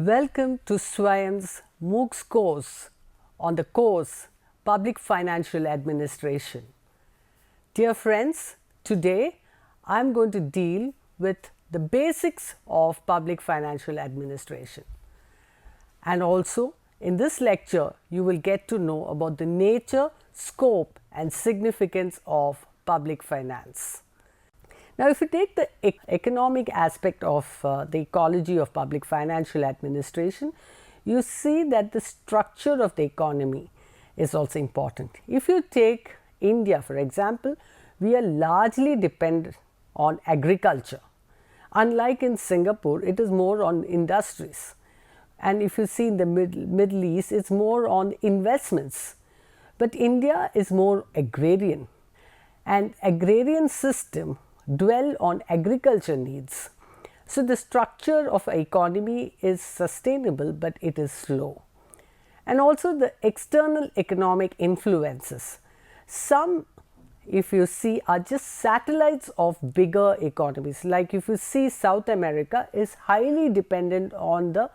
Welcome to Swayam's MOOCs course on the course Public Financial Administration. Dear friends, today I am going to deal with the basics of public financial administration. And also in this lecture you will get to know about the nature, scope and significance of public finance. Now, if you take the economic aspect of the ecology of public financial administration, you see that the structure of the economy is also important. If you take India for example, we are largely dependent on agriculture. Unlike in Singapore, it is more on industries. And if you see in the Middle East, it is more on investments. But India is more agrarian, and agrarian system dwell on agriculture needs. So, the structure of an economy is sustainable, but it is slow. And also the external economic influences. Some, if you see, are just satellites of bigger economies. Like if you see South America is highly dependent on the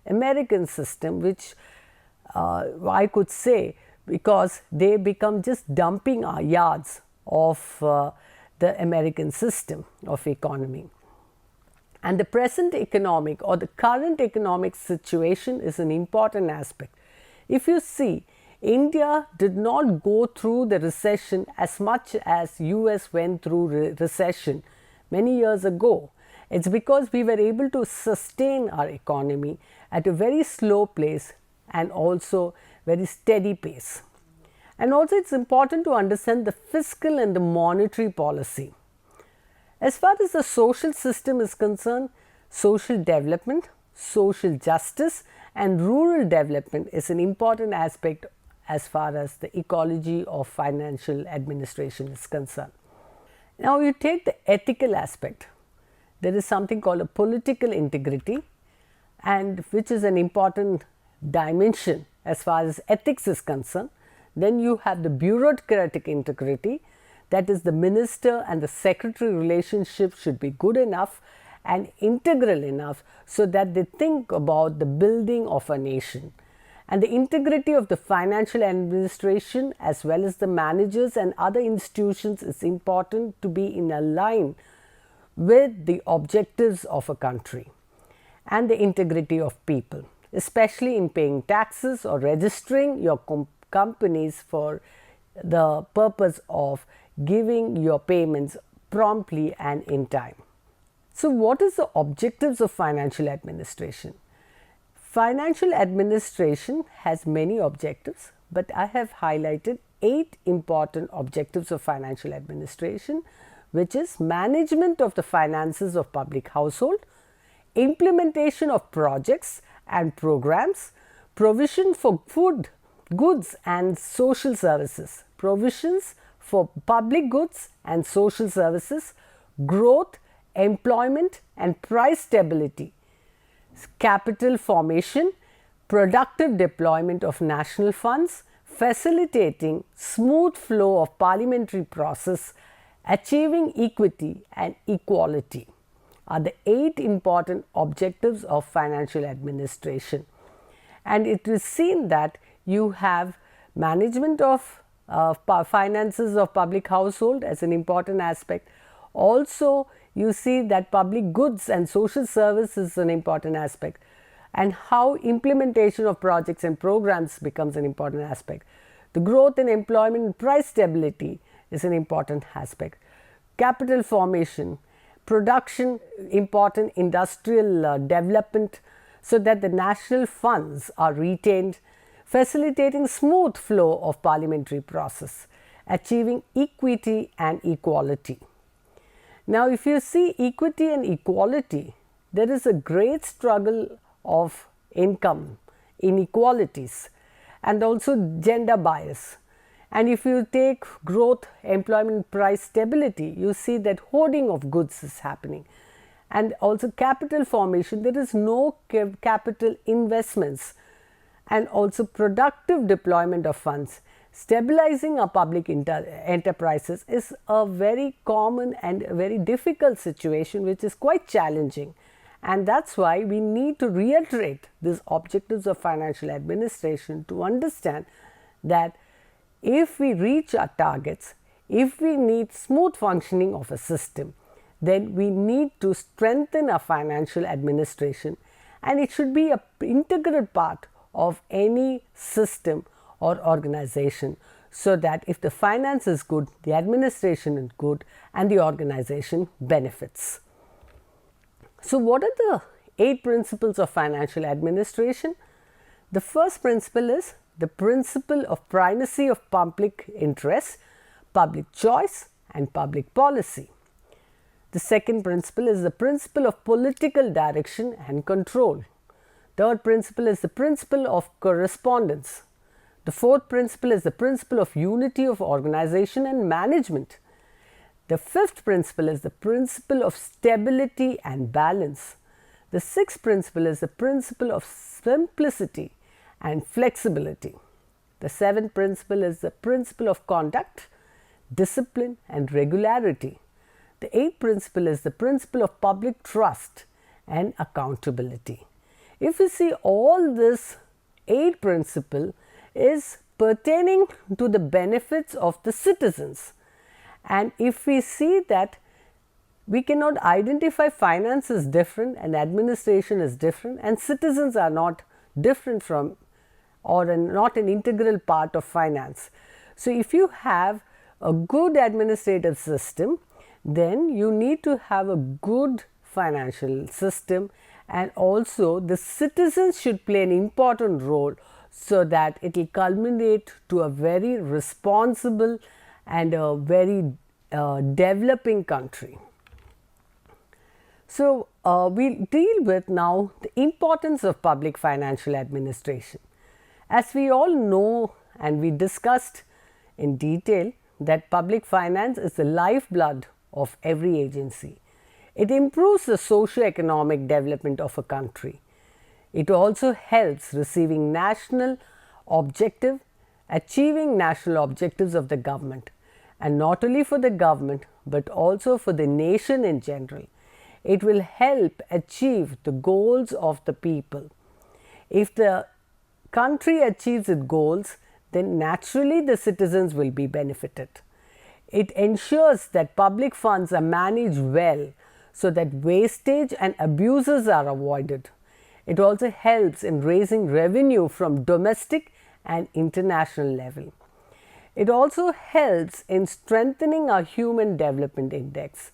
American system, which I could say because they become just dumping yards of the American system of economy. And the present economic or the current economic situation is an important aspect. If you see, India did not go through the recession as much as US went through recession many years ago. It is because we were able to sustain our economy at a very slow pace and also very steady pace. And also it is important to understand the fiscal and the monetary policy. As far as the social system is concerned, social development, social justice and rural development is an important aspect as far as the ecology of financial administration is concerned. Now, you take the ethical aspect. There is something called a political integrity, and which is an important dimension as far as ethics is concerned. Then you have the bureaucratic integrity, that is the minister and the secretary relationship should be good enough and integral enough so that they think about the building of a nation. And the integrity of the financial administration as well as the managers and other institutions is important to be in a line with the objectives of a country. And the integrity of people, especially in paying taxes or registering your companies for the purpose of giving your payments promptly and in time. So, what is the objectives of financial administration? Financial administration has many objectives, but I have highlighted 8 important objectives of financial administration, which is management of the finances of public household, implementation of projects and programs, provision for food, goods and social services, provisions for public goods and social services, growth, employment and price stability, capital formation, productive deployment of national funds, facilitating smooth flow of parliamentary process, achieving equity and equality are the 8 important objectives of financial administration. And it is seen that you have management of finances of public household as an important aspect. Also, you see that public goods and social services is an important aspect, and how implementation of projects and programs becomes an important aspect. The growth in employment and price stability is an important aspect. Capital formation, production, important industrial development so that the national funds are retained, facilitating smooth flow of parliamentary process, achieving equity and equality. Now, if you see equity and equality, there is a great struggle of income inequalities and also gender bias. And if you take growth, employment, price stability, you see that hoarding of goods is happening. And also capital formation, there is no capital investments, and also productive deployment of funds. Stabilizing our public enterprises is a very common and very difficult situation which is quite challenging, And that's why we need to reiterate these objectives of financial administration to understand that if we reach our targets, if we need smooth functioning of a system, then we need to strengthen our financial administration, and it should be an integral part of any system or organization, so that if the finance is good, the administration is good and the organization benefits. So, what are the 8 principles of financial administration? The first principle is the principle of primacy of public interest, public choice and public policy. The second principle is the principle of political direction and control. Third principle is the principle of correspondence. The fourth principle is the principle of unity of organization and management. The fifth principle is the principle of stability and balance. The sixth principle is the principle of simplicity and flexibility. The seventh principle is the principle of conduct, discipline and regularity. The eighth principle is the principle of public trust and accountability. If you see, all this 8 principle is pertaining to the benefits of the citizens. And if we see that we cannot identify finance is different and administration is different, and citizens are not different from or not an integral part of finance. So, if you have a good administrative system, then you need to have a good financial system, and also the citizens should play an important role, so that it will culminate to a very responsible and a very developing country. So, we will deal with now the importance of public financial administration. As we all know, and we discussed in detail, that public finance is the lifeblood of every agency. It improves the socio-economic development of a country. It also helps achieving national objectives of the government, and not only for the government but also for the nation in general. It will help achieve the goals of the people. If the country achieves its goals, then naturally the citizens will be benefited. It ensures that public funds are managed well, so that wastage and abuses are avoided. It also helps in raising revenue from domestic and international level. It also helps in strengthening our Human Development Index.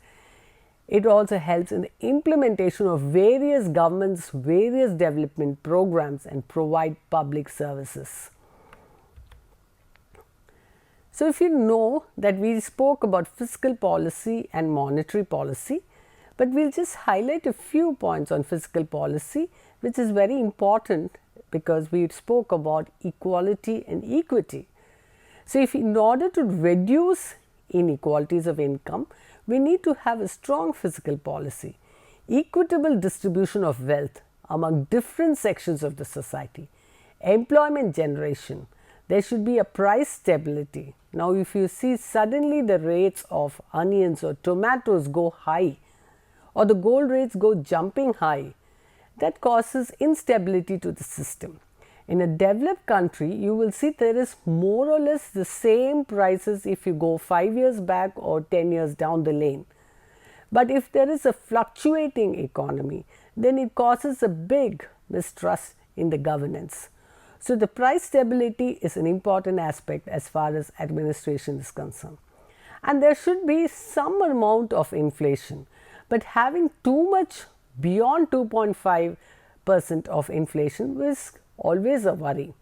It also helps in the implementation of various governments, various development programs, and provide public services. So, if you know that we spoke about fiscal policy and monetary policy, but we will just highlight a few points on fiscal policy, which is very important because we spoke about equality and equity. So, if in order to reduce inequalities of income, we need to have a strong fiscal policy, equitable distribution of wealth among different sections of the society, employment generation, there should be a price stability. Now, if you see suddenly the rates of onions or tomatoes go high, or the gold rates go jumping high, that causes instability to the system. In a developed country, you will see there is more or less the same prices if you go 5 years back or 10 years down the lane. But if there is a fluctuating economy, then it causes a big mistrust in the governance. So, the price stability is an important aspect as far as administration is concerned. And there should be some amount of inflation, but having too much beyond 2.5% of inflation is always a worry.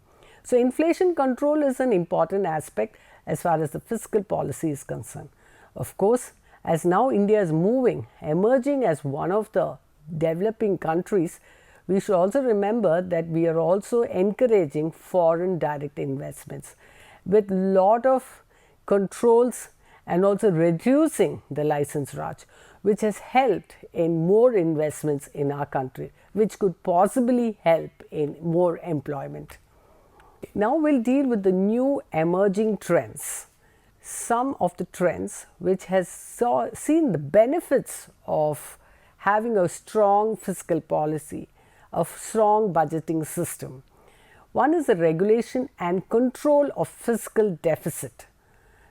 So, inflation control is an important aspect as far as the fiscal policy is concerned. Of course, as now India is emerging as one of the developing countries, we should also remember that we are also encouraging foreign direct investments with lot of controls and also reducing the license Raj, which has helped in more investments in our country, which could possibly help in more employment. Now, we will deal with the new emerging trends. Some of the trends which has seen the benefits of having a strong fiscal policy, a strong budgeting system. One is the regulation and control of fiscal deficit.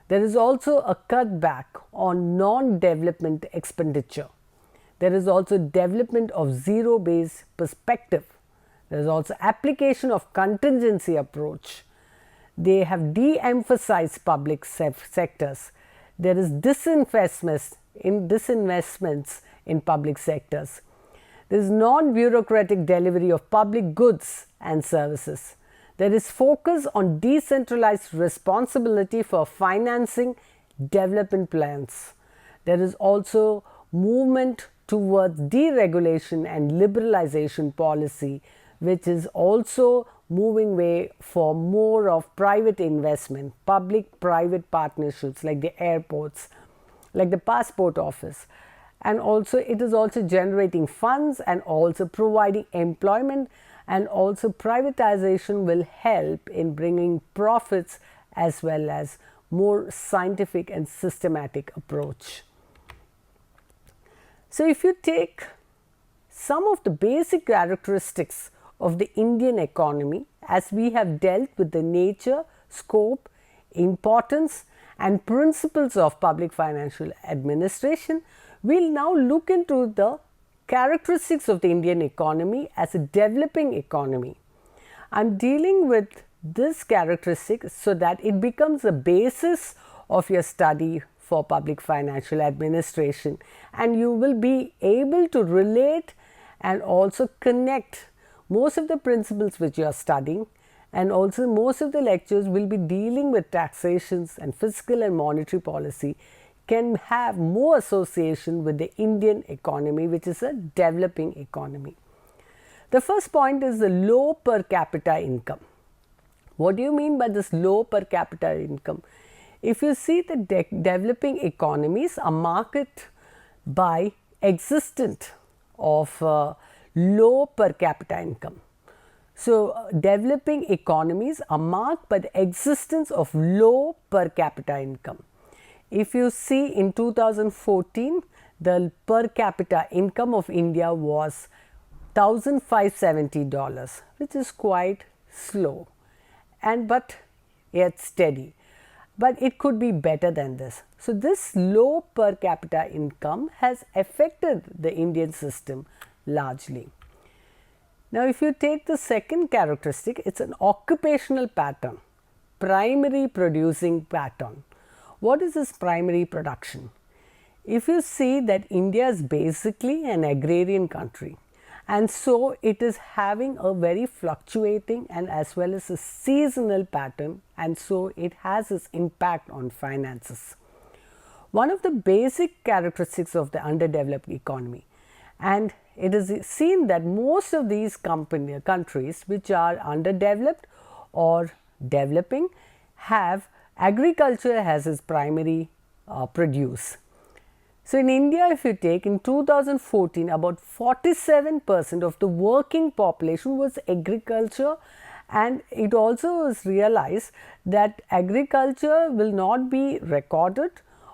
There is also a cutback on non-development expenditure. There is also development of zero-based perspective. There is also application of contingency approach. They have de-emphasized public sectors. There is disinvestments in public sectors. There is non-bureaucratic delivery of public goods and services. There is focus on decentralized responsibility for financing development plans. There is also movement towards deregulation and liberalization policy, which is also moving way for more of private investment, public-private partnerships like the airports, like the passport office. And also it is also generating funds and also providing employment, and also privatization will help in bringing profits as well as more scientific and systematic approach. So if you take some of the basic characteristics of the Indian economy, as we have dealt with the nature, scope, importance and principles of public financial administration, we will now look into the characteristics of the Indian economy as a developing economy. I am dealing with this characteristic so that it becomes the basis of your study for public financial administration, and you will be able to relate and also connect most of the principles which you are studying, and also most of the lectures will be dealing with taxations and fiscal and monetary policy can have more association with the Indian economy, which is a developing economy. The first point is the low per capita income. What do you mean by this low per capita income? If you see the developing economies are marked by existence of low per capita income. So, developing economies are marked by the existence of low per capita income. If you see in 2014, the per capita income of India was $1,570, which is quite slow and but yet steady, but it could be better than this. So, this low per capita income has affected the Indian system largely. Now, if you take the second characteristic, it is an occupational pattern, primary producing pattern. What is this primary production? If you see that India is basically an agrarian country, and so it is having a very fluctuating and as well as a seasonal pattern, and so it has its impact on finances. One of the basic characteristics of the underdeveloped economy, and it is seen that most of these countries which are underdeveloped or developing have agriculture as its primary produce. So, in India, if you take in 2014, about 47% of the working population was agriculture, and it also was realized that agriculture will not be recorded,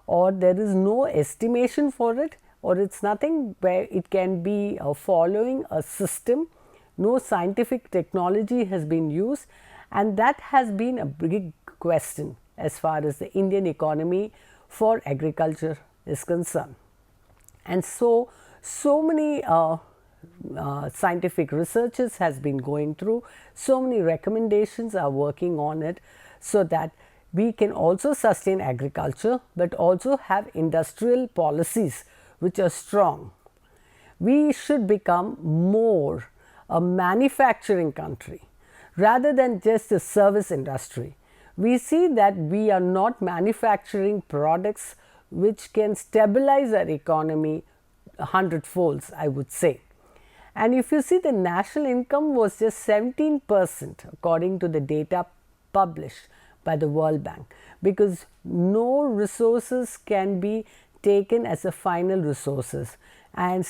or there is no estimation for it, or it is nothing where it can be following a system. No scientific technology has been used, and that has been a big question as far as the Indian economy for agriculture is concerned. And so many scientific researches has been going through, so many recommendations are working on it, so that we can also sustain agriculture, but also have industrial policies which are strong. We should become more a manufacturing country rather than just a service industry. We see that we are not manufacturing products which can stabilize our economy 100-folds, I would say. And if you see, the national income was just 17% according to the data published by the World Bank, because no resources can be taken as a final resources, and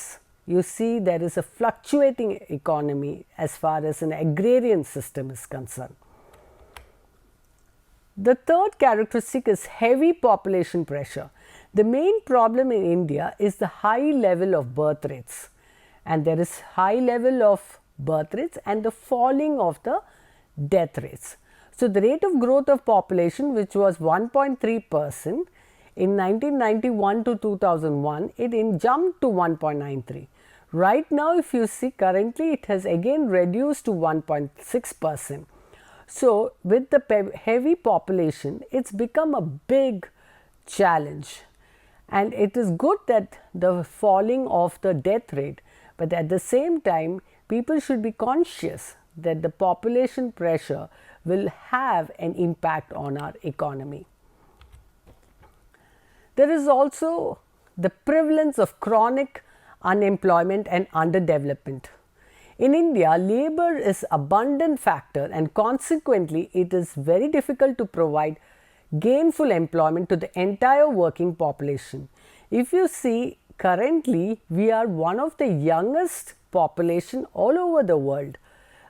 you see there is a fluctuating economy as far as an agrarian system is concerned. The third characteristic is heavy population pressure. The main problem in India is the high level of birth rates, and there is high level of birth rates and the falling of the death rates. So, the rate of growth of population, which was 1.3% in 1991 to 2001, it jumped to 1.93. Right now, if you see, currently it has again reduced to 1.6%. So, with the heavy population, it's become a big challenge, and it is good that the falling of the death rate, but at the same time people should be conscious that the population pressure will have an impact on our economy. There is also the prevalence of chronic unemployment and underdevelopment. In India, labor is abundant factor, and consequently it is very difficult to provide gainful employment to the entire working population. If you see, currently we are one of the youngest population all over the world,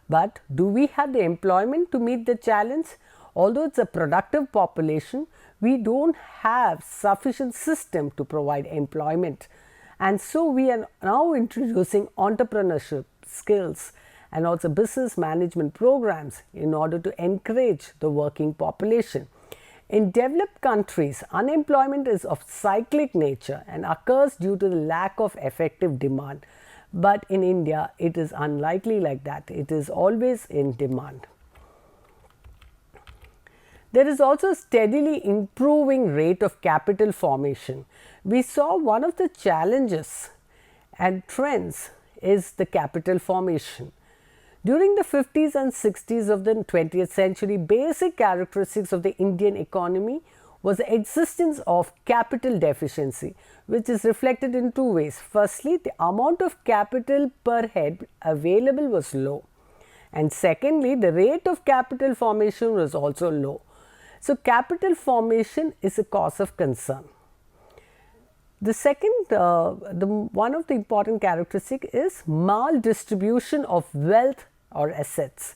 but do we have the employment to meet the challenge? Although it's a productive population, we don't have sufficient system to provide employment, and so we are now introducing entrepreneurship skills and also business management programs in order to encourage the working population. In developed countries, unemployment is of cyclic nature and occurs due to the lack of effective demand, but in India it is unlikely like that. It is always in demand. There is also a steadily improving rate of capital formation. We saw one of the challenges and trends is the capital formation. During the 50s and 60s of the 20th century, basic characteristics of the Indian economy was the existence of capital deficiency, which is reflected in two ways. Firstly, the amount of capital per head available was low, and secondly, the rate of capital formation was also low. So, capital formation is a cause of concern. The second, one of the important characteristics is maldistribution of wealth or assets.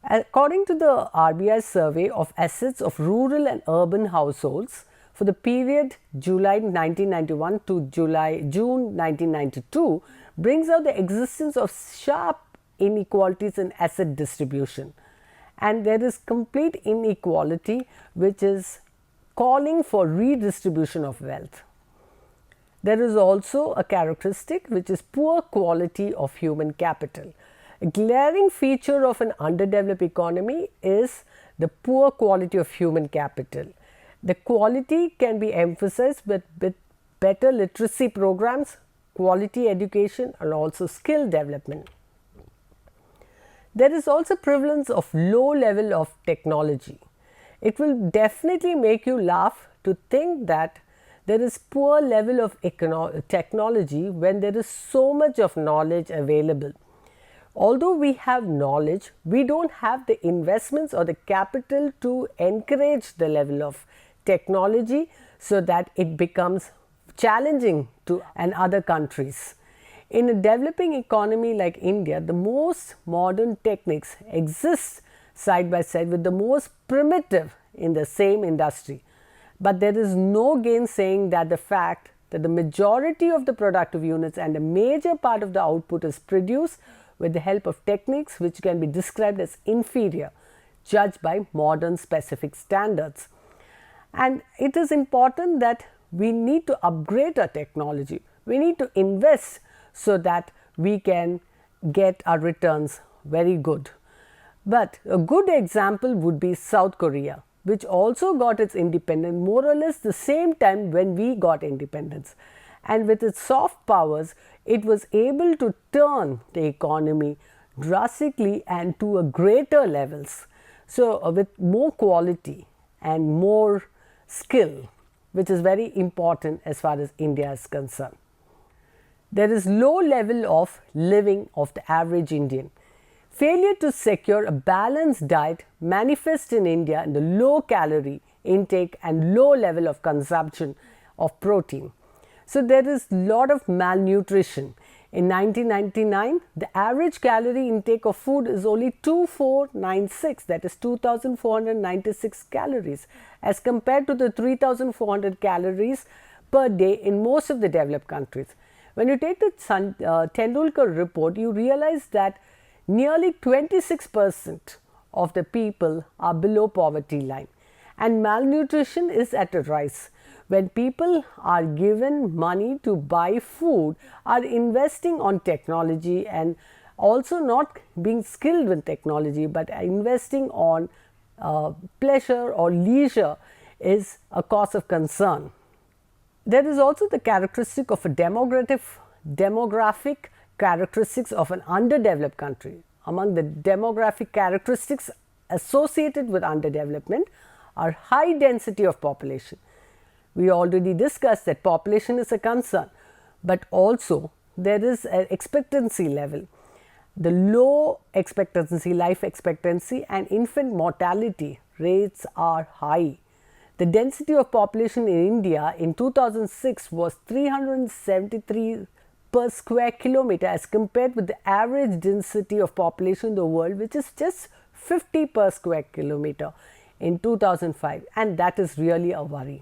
According to the RBI survey of assets of rural and urban households for the period July 1991 to June 1992, brings out the existence of sharp inequalities in asset distribution, and there is complete inequality which is calling for redistribution of wealth. There is also a characteristic which is poor quality of human capital. A glaring feature of an underdeveloped economy is the poor quality of human capital. The quality can be emphasized with better literacy programs, quality education, and also skill development. There is also prevalence of low level of technology. It will definitely make you laugh to think that there is poor level of technology when there is so much of knowledge available. Although we have knowledge, we don't have the investments or the capital to encourage the level of technology so that it becomes challenging to other countries. In a developing economy like India, the most modern techniques exist side by side with the most primitive in the same industry. But there is no gainsaying that the fact that the majority of the productive units and a major part of the output is produced with the help of techniques which can be described as inferior, judged by modern specific standards. And it is important that we need to upgrade our technology. We need to invest so that we can get our returns very good. But a good example would be South Korea, which also got its independence more or less the same time when we got independence. And with its soft powers, it was able to turn the economy drastically and to a greater levels. So, with more quality and more skill, which is very important as far as India is concerned. There is low level of living of the average Indian. Failure to secure a balanced diet manifests in India in the low calorie intake and low level of consumption of protein. So, there is lot of malnutrition. In 1999, the average calorie intake of food is only 2496, that is 2496 calories, as compared to the 3400 calories per day in most of the developed countries. When you take the Tendulkar report, you realize that nearly 26% of the people are below poverty line, and malnutrition is at a rise. When people are given money to buy food, are investing on technology and also not being skilled with technology, but investing on pleasure or leisure is a cause of concern. There is also the characteristic of a demographic characteristics of an underdeveloped country. Among the demographic characteristics associated with underdevelopment are high density of population. We already discussed that population is a concern, but also there is an expectancy level. The low expectancy, life expectancy and infant mortality rates are high. The density of population in India in 2006 was 373 per square kilometer, as compared with the average density of population in the world, which is just 50 per square kilometer in 2005, and that is really a worry.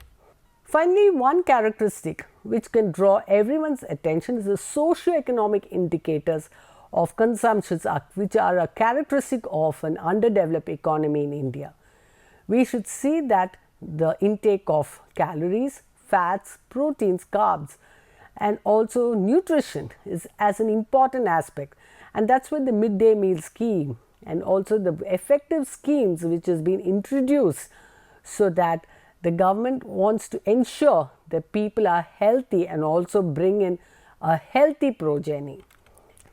Finally, one characteristic which can draw everyone's attention is the socio-economic indicators of consumption, which are a characteristic of an underdeveloped economy in India. We should see that the intake of calories, fats, proteins, carbs and also nutrition is as an important aspect, and that is where the midday meal scheme and also the effective schemes which has been introduced, so that the government wants to ensure that people are healthy and also bring in a healthy progeny.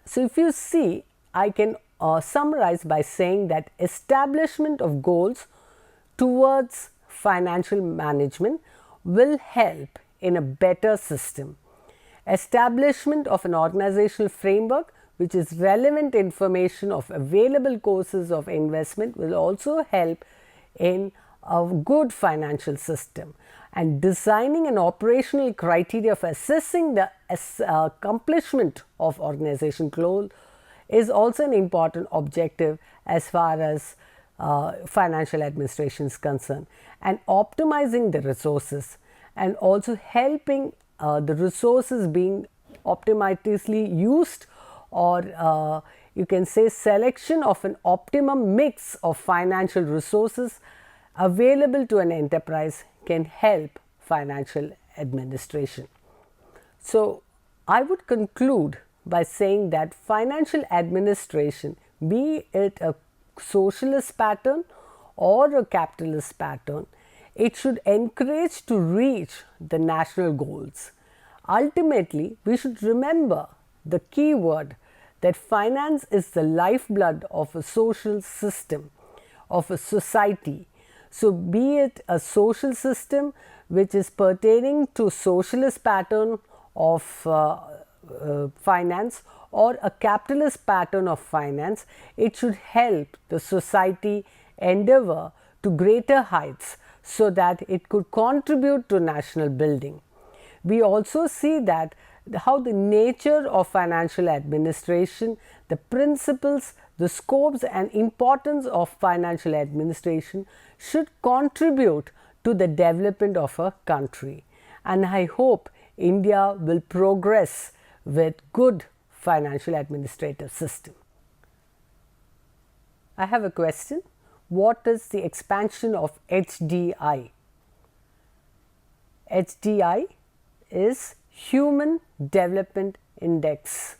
So, if you see, I can summarize by saying that establishment of goals towards financial management will help in a better system. Establishment of an organizational framework which is relevant information of available courses of investment will also help in a good financial system, and designing an operational criteria for assessing the accomplishment of organization goal is also an important objective as far as financial administration is concerned, and optimizing the resources and also helping the resources being optimally used, or you can say selection of an optimum mix of financial resources available to an enterprise can help financial administration. So, I would conclude by saying that financial administration, be it a socialist pattern or a capitalist pattern, it should encourage to reach the national goals. Ultimately, we should remember the key word that finance is the lifeblood of a social system, of a society. So, be it a social system which is pertaining to socialist pattern of finance or a capitalist pattern of finance, it should help the society endeavor to greater heights, so that it could contribute to national building. We also see that how the nature of financial administration, the principles, the scopes and importance of financial administration should contribute to the development of a country. And I hope India will progress with good financial administrative system. I have a question. What is the expansion of HDI? HDI is Human Development Index.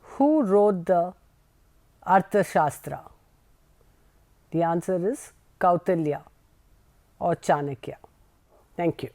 Who wrote the Arthashastra? The answer is Kautilya or Chanakya. Thank you.